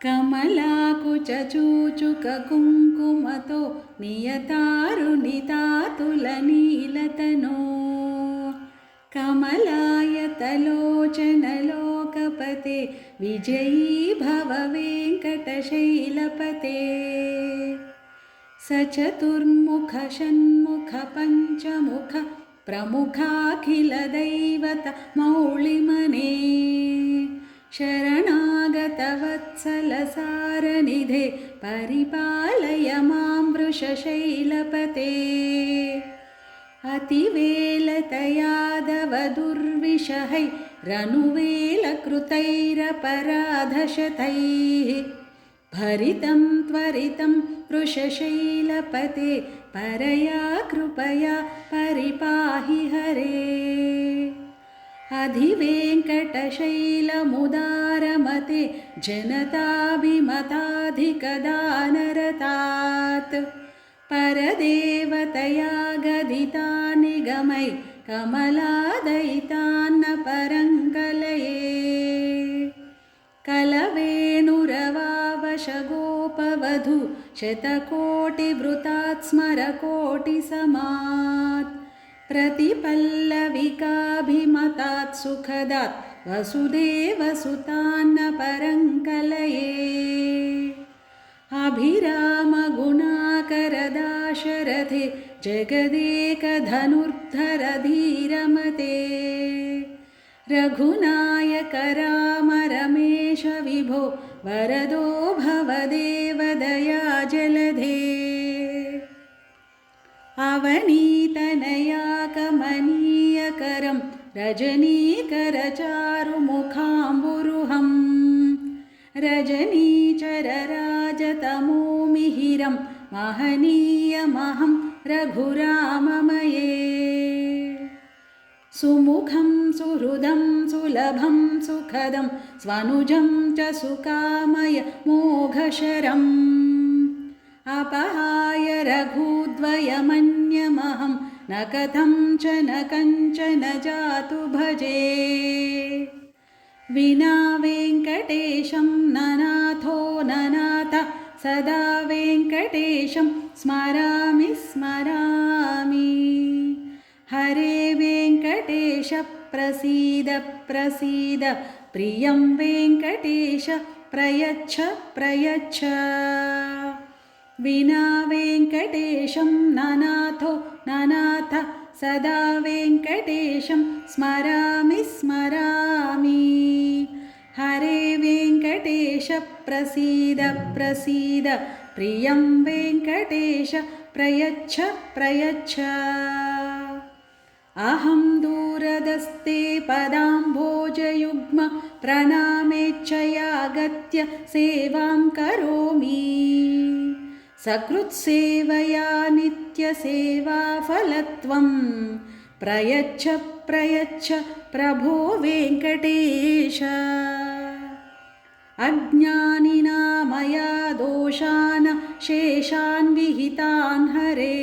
कमलाकुचूचुककुङ्कुमतो नियतारुणितातुलनीलतनो कमलायतलोचनलोकपते विजयी भव वेङ्कटशैलपते सचतुर्मुख षण्मुख पञ्चमुख प्रमुखाखिलदैवत मौलिमने शरणागतवत्सलसारनिधे परिपालय मां वृषशैलपते अतिवेलतयादवदुर्विषहैरनुवेलकृतैरपराधशतैः भरितं त्वरितं वृषशैलपते परया कृपया परिपाहि हरे अधिवेङ्कटशैलमुदारमते जनताभिमताधिकदानरतात् परदेवतया गदिता निगमै कमलादयितान्न परङ्कलये कलवेणुरवावशगोपवधू शतकोटिवृतात् स्मरकोटिसमात् प्रतिपल्लविकाभिमतात् सुखदात् वसुदेवसुतान्न परङ्कलये अभिरामगुणाकरदाशरथे जगदेकधनुर्धर धीरमते रघुनायक राम रमेश विभो वरदो भवदेवदया जलधे अवनीतनया कमनीयकरं रजनीकरचारुमुखाम्बुरुहं रजनीचरराजतमोमिहिरं महनीयमहं रघुराममये सुमुखं सुहृदं सुलभं सुखदं स्वनुजं च सुकामय मोघशरम् अपहाय रघुद्वयमन्यमहं न कथं च न कञ्चन जातु भजे विना वेङ्कटेशं ननाथो ननाथ सदा वेङ्कटेशं स्मरामि स्मरामि हरे वेङ्कटेश प्रसीद प्रसीद प्रियं वेङ्कटेश प्रयच्छ प्रयच्छ विना वेङ्कटेशं ननाथो ननाथ सदा वेङ्कटेशं स्मरामि स्मरामि हरे वेङ्कटेश प्रसीद प्रसीद प्रियं वेङ्कटेश प्रयच्छ प्रयच्छ अहं दूरदस्ते पदाम्भोजयुग्म प्रणामेच्छयागत्य सेवां करोमि सकृत्सेवया नित्यसेवाफलत्वं प्रयच्छ प्रयच्छ प्रभो वेङ्कटेश अज्ञानिना मया दोषान् शेषान् विहितान् हरे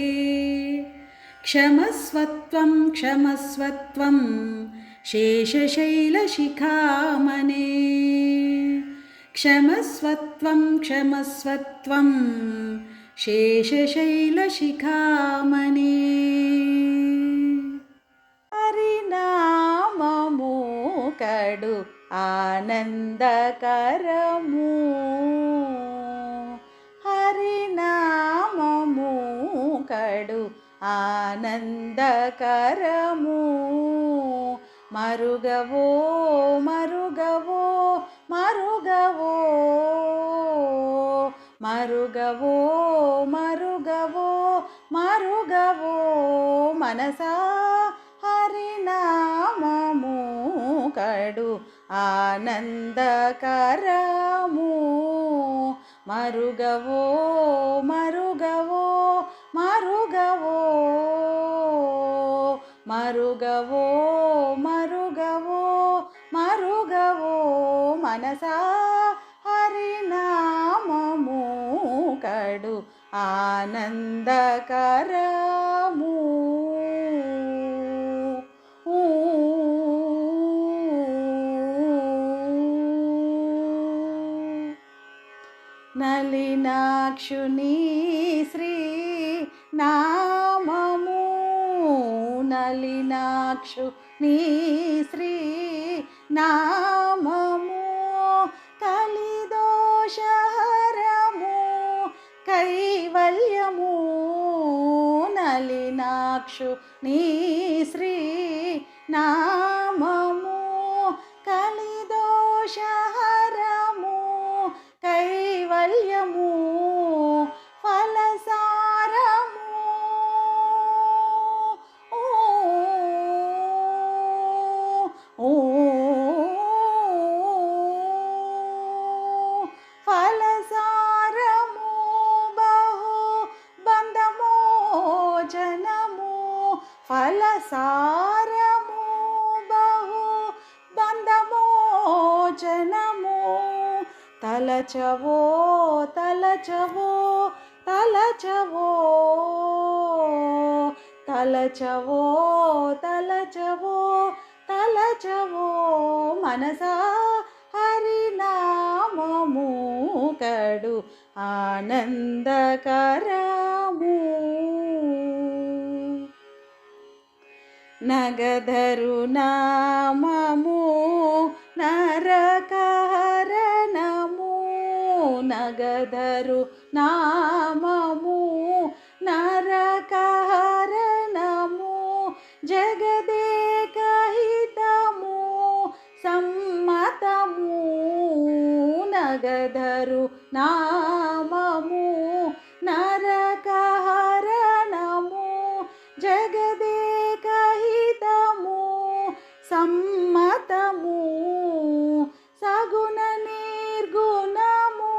क्षमस्वत्वं क्षमस्वत्वं शेषशैलशिखामणे क्षमस्वत्वं क्षमस्वत्वं शेषशैलशिखामणे हरिनाममु कडु आनन्दकरमु हरिनाममु कडु आनन्दकरमु मरुगवो मरुगवो मरुगवो मरुगवो मरुगवो मरुगवो मनसा हरिनाममु कडु आनन्दकरमु मरुगवो मरुगवो मरुगवो मरुगवो मरुगवो मरुगवो मनसा हरिनाममु कडु आनन्दकरमु నలినాక్షుని శ్రీ నామము నలినాక్షుని శ్రీ నామము కలిదోషహరము కైవల్యము నలినాక్షుని శ్రీ నామము కలిదోషహరము కైవల్యము ఫలసారము ఫలసారము బహు బంధమోచనము ఫలసారము బహు బంధమోచనము తలచవో తలచవో తలచవో తలచవో తలచవో తలచవో మనసా హరినామము కడు ఆనందకరము నగధరు నామము నరకహరణము నగధరు నామము నరకహరణము జగదేకహితము సమ్మతము నగధరు నామము నరకహరణము జగదేకహితము సమ్మతము సగుణ నిర్గుణము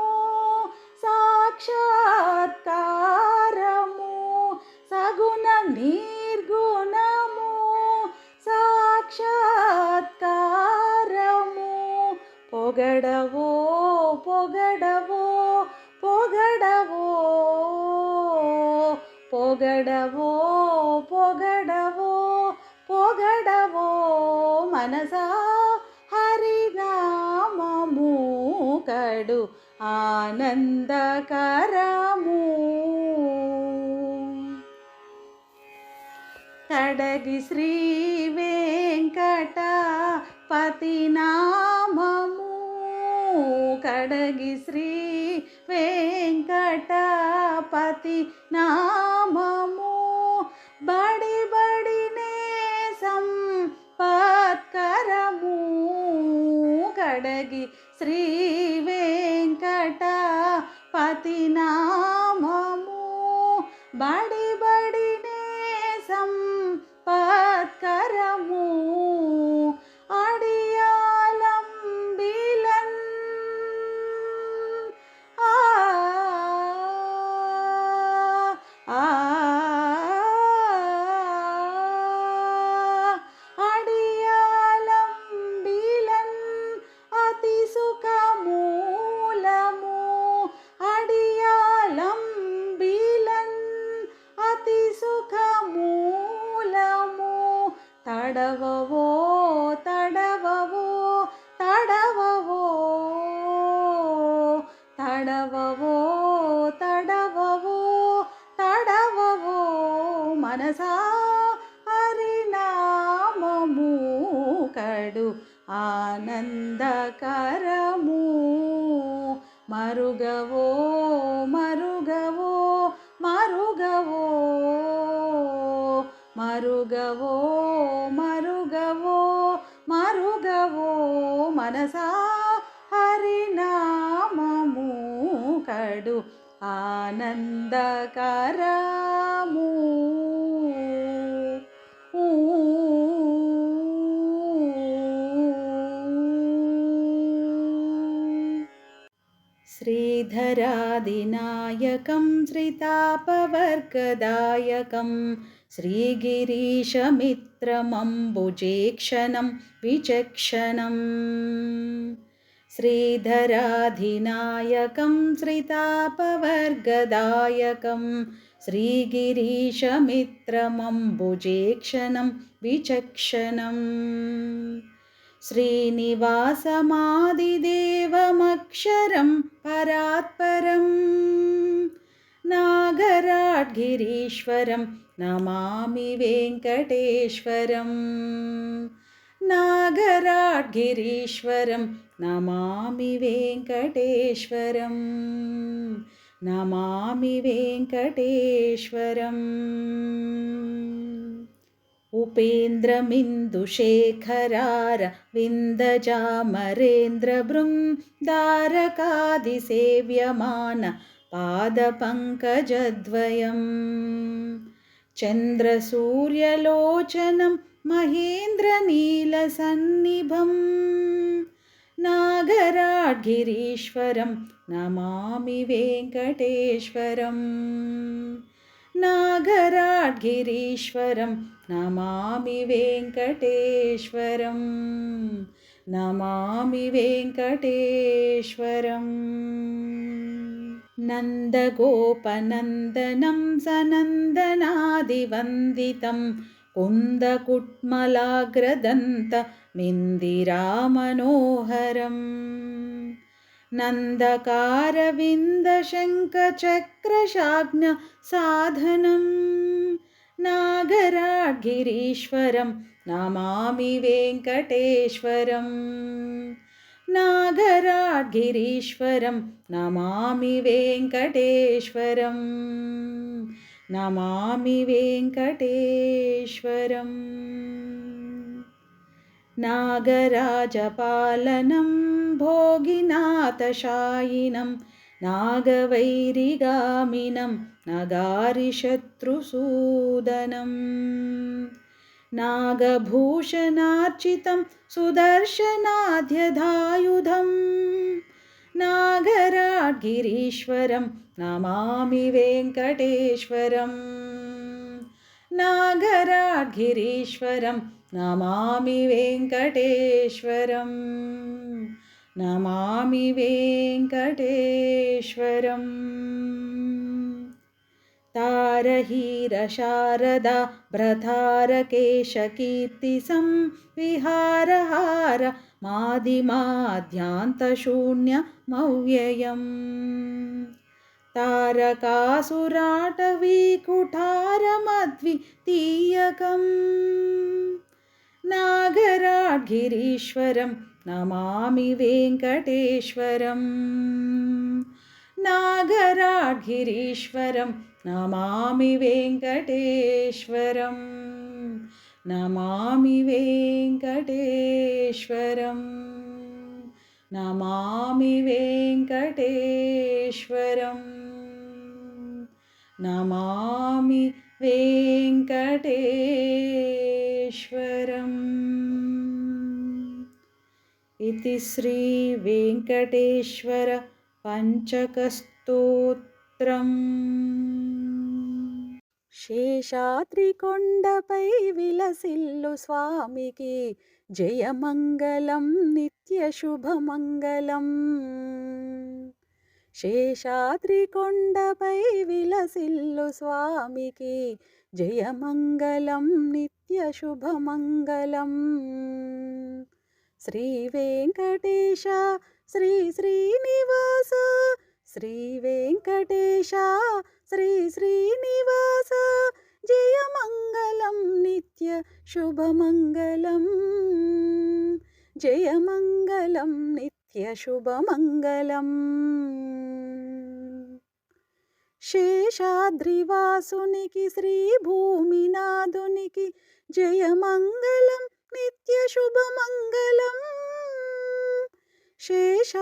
సాక్షాత్కారము సగుణ నిర్గుణము సాక్షాత్కారము పొగడవో పొగడవో పొగడవో పొగడవో పొగడవో పొగడవో మనసా హరినామము కడు ఆనందకరము కడగి శ్రీ వెంకటపతి నామము కడగి శ్రీ వెంకటపతి నామము బడి బడినే సంపత్కరము కడగి శ్రీ వెంకటపతి నామము బడి బడినే సంపత్కరము అడియాలంబిలన్ అడియాలంబిలన్ అతి సుఖమూలము అడియాలంబిలన్ అతి సుఖమూలము తడవవో తడవవో తడవవో తడవవో తడవవో తడవవో మనసా హరినామము కడు ఆనందకరము మరుగవో మరుగవో మరుగవో మరుగవో మరుగవో మరుగవో మనసా హరినామము కడు ఆనందకరము శ్రీధరాదినాయకం శ్రీతాపవర్గదాయకం శ్రీగిరీశమిత్రమంబుజేక్షణం విచక్షణం శ్రీధరాధినాయకం శ్రీతాపవర్గదాయకం శ్రీగిరీశమిత్రమంబుజేక్షణం విచక్షణం శ్రీనివాసమాదిదేవమక్షరం పరాత్పరం नागराड्गिरीश्वरं नमामि वेङ्कटेश्वरं नागराड्गिरीश्वरं नमामि वेङ्कटेश्वरं नमामि वेङ्कटेश्वरम् उपेन्द्रमिन्दुशेखरारविन्दजामरेन्द्रबृन्दारकादिसेव्यमान पादपङ्कजद्वयं चन्द्रसूर्यलोचनं महेन्द्रनीलसन्निभं नागराड्गिरीश्वरं नमामि वेङ्कटेश्वरं नागराड्गिरीश्वरं नमामि वेङ्कटेश्वरं नमामि वेङ्कटेश्वरम् नन्दगोपनन्दनं सनन्दनादिवन्दितं कुन्दकुट्मलाग्रदन्तमिन्दिरामनोहरं नन्दकारविन्दशङ्खचक्रशाग्नसाधनं नागराड्गिरीश्वरं नमामि वेङ्कटेश्वरं नागराड्गिरीश्वरं नमामि वेङ्कटेश्वरं नमामि वेङ्कटेश्वरम् नागराजपालनं भोगिनाथशायिनं नागवैरिगामिनं नगारिशत्रुसूदनं नागभूषणार्चितं सुदर्शनाद्यधायुधं नागराड्गिरीश्वरं नमामि वेङ्कटेश्वरं नागराड्गिरीश्वरं नमामि वेङ्कटेश्वरं नमामि वेङ्कटेश्वरम् तारहीरशारदा भ्रतारकेशकीर्तिसंविहारहार मादिमाद्यान्तशून्यमव्ययम् तारकासुराटवीकुठारमद्वितीयकम् नागराड्गिरीश्वरं नमामि वेङ्कटेश्वरं नागराड्गिरीश्वरं नमामि वेङ्कटेश्वरं नमामि वेङ्कटेश्वरं नमामि वेङ्कटेश्वरं नमामि वेङ्कटेश्वरम् इति श्रीवेङ्कटेश्वर पञ्चकस्तोत्रम् శేషాద్రికొండపై విలసిల్లు స్వామికి జయమంగళం నిత్య శుభమంగళం శేషాద్రికొండపై విలసిల్లు స్వామికి జయమంగళం నిత్య శుభమంగళం శ్రీ వెంకటేశ శ్రీ శ్రీనివాస శ్రీ వెంకటేశ శ్రీ శ్రీనివాస జయమంగళం నిత్య శుభమంగళం జయమంగళం నిత్య శుభమంగళం శేషాద్రివాసునికి శ్రీ భూమినాథునికి జయమంగళం నిత్య శుభమంగళం శేషాద్రివాసునికి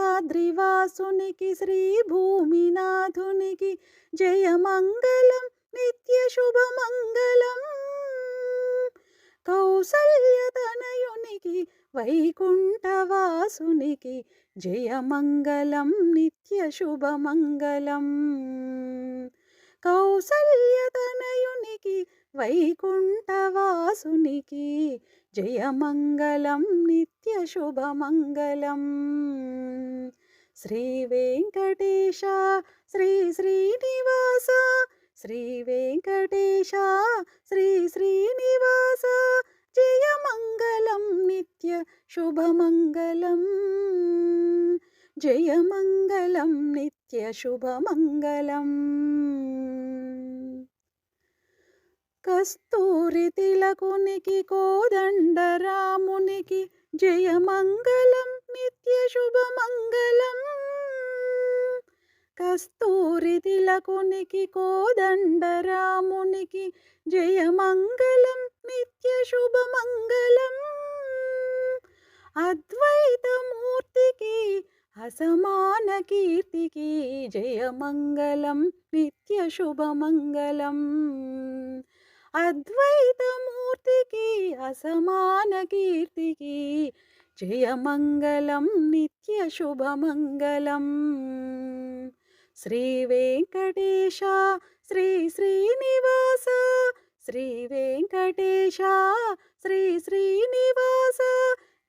శ్రీ భూమినాథునికి జయమంగళం నిత్య శుభమంగళం కౌసల్యతనయునికి వైకుంఠవాసునికి జయమంగళం నిత్య శుభమంగళం కౌసల్యతనయునికి వైకుంఠవాసునికి జయమంగళం నిత్య శుభమంగళం శ్రీ వెంకటేశ శ్రీ శ్రీనివాస శ్రీ వెంకటేశ శ్రీ శ్రీనివాస జయమంగళం నిత్య శుభమంగళం జయమంగళం నిత్య శుభమంగళం కస్తూరి తిలకునికి కోదండరామునికి జయమంగళం నిత్య శుభమంగళం. కస్తూరి తిలకునికి కోదండరామునికి జయమంగళం నిత్య శుభమంగళం. అద్వైతమూర్తికి అసమాన కీర్తికి జయమంగళం నిత్య శుభమంగళం. అద్వైతమూర్తికి అసమాన కీర్తికి జయమంగళం నిత్య శుభమంగళం. శ్రీ వెంకటేశ శ్రీ శ్రీనివాస, శ్రీ వెంకటేశ శ్రీ శ్రీనివాస,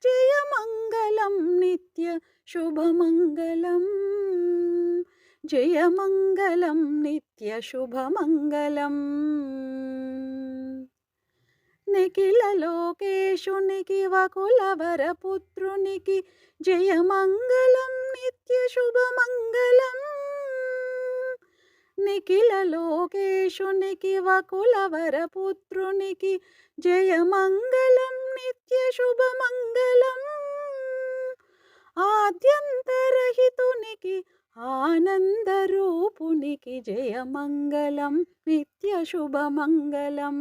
జయమంగళం నిత్య శుభమంగళం. జయమంగళం నిత్య శుభమంగళం. నిఖిల లోకేశునికి వకులవరపుత్రునికి జయమంగళం నిత్య శుభమంగళం. నిఖిల లోకేశునికి వకులవరపుత్రునికి జయమంగళం నిత్య శుభమంగళం. ఆద్యంతరహితునికి ఆనందరూపునికి జయమంగళం నిత్య శుభమంగళం.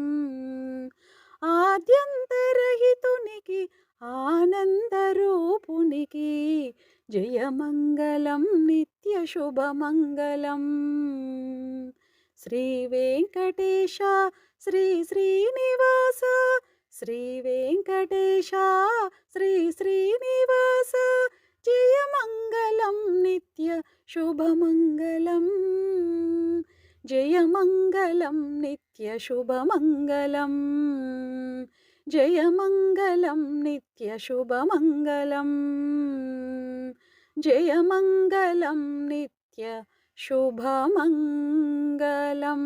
ఆద్యంతరహితునికి ఆనందరూపునికి జయమంగళం నిత్య శుభమంగళం. శ్రీ వెంకటేశ శ్రీ శ్రీనివాస, శ్రీ వెంకటేశ శ్రీ శ్రీనివాస, జయమంగళం నిత్య శుభమంగళం. జయమంగళం నిత్య శుభమంగళం. జయమంగళం నిత్య శుభమంగళం. జయమంగళం నిత్య శుభమంగళం.